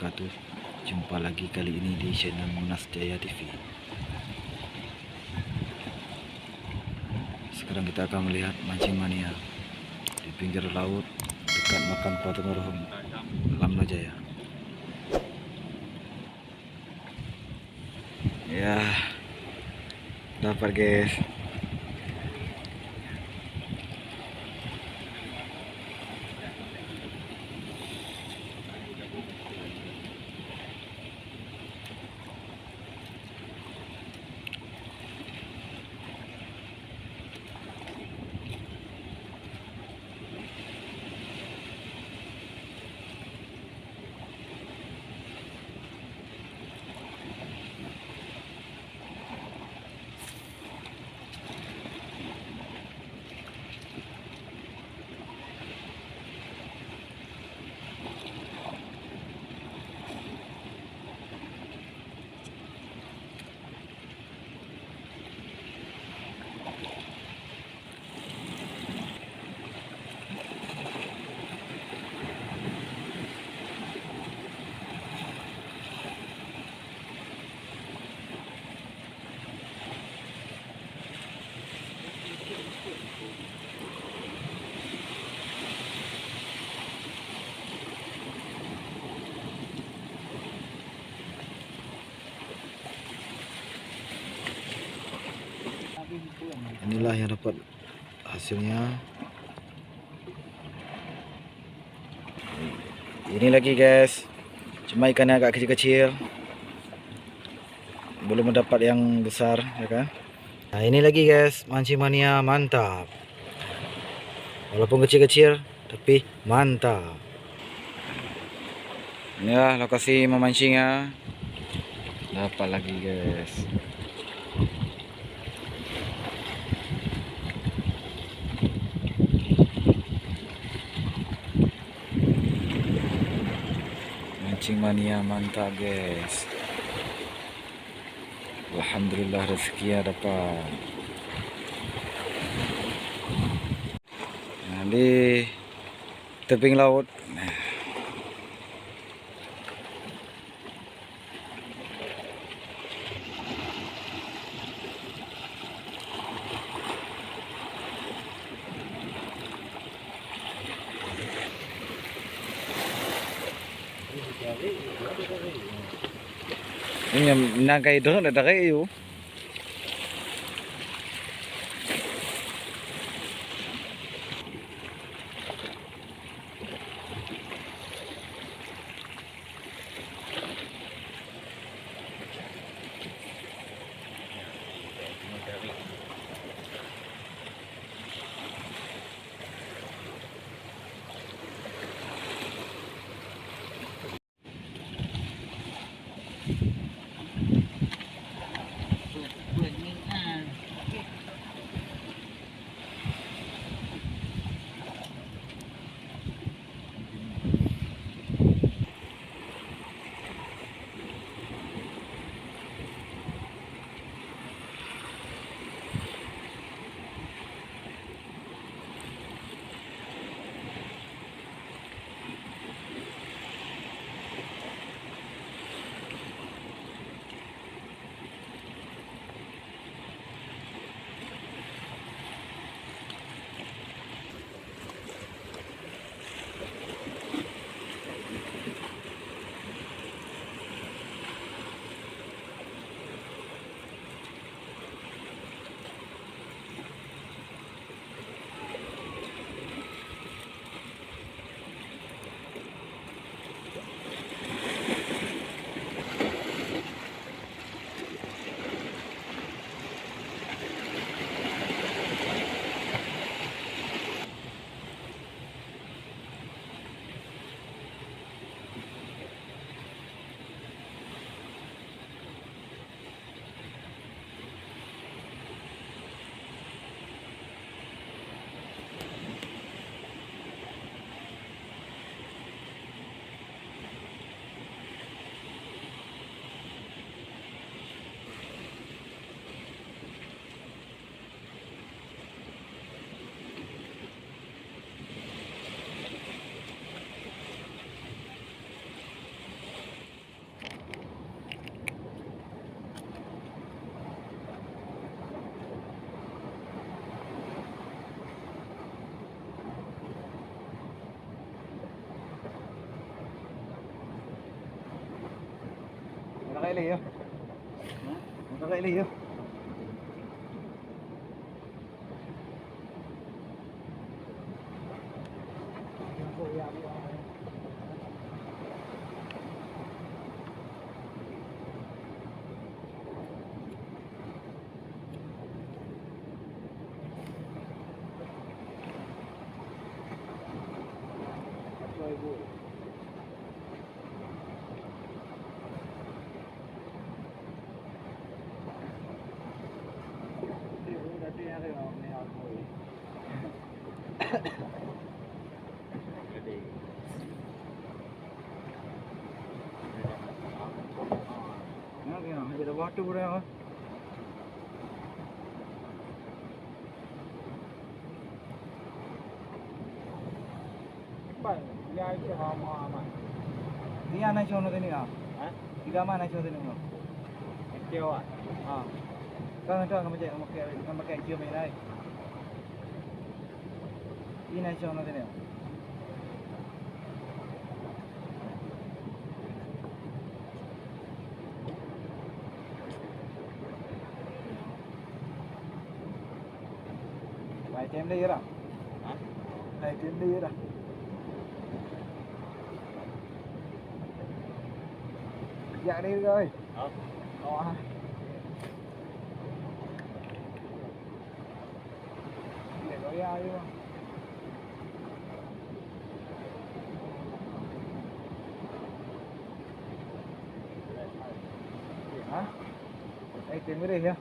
wabarakatuh. Jumpa lagi kali ini di channel Munas Jaya TV. Sekarang kita akan melihat mancing mania di pinggir laut dekat makam patung marhum Lamno Jaya. Ya, dapat guys. Inilah yang dapat hasilnya. Ini lagi guys, cuma ikannya agak kecil-kecil, belum mendapat yang besar, ya kan? Nah ini lagi guys, mancing mania mantap. Walaupun kecil-kecil, tapi mantap. Inilah lokasi memancingnya. Dapat lagi guys. Mancing mania mantap guys. Alhamdulillah rezekinya dapat. Nah, di tebing laut. Ini yang nangkai doang ada kayak itu. cái ly không? Có cái ly không? Kita waktu berapa? Ya itu hama hama. Dia naik sono tadi nggak? Tiga mana naik sono tadi nggak? Kecewa. Kan itu kamu pakai kio mana? Ini naik sono tadi nggak? Baik time dia ira. Baik time dia ira. Dạ đi rồi. Đó. Để có ai không? Hả? Đây tìm cái đi nha.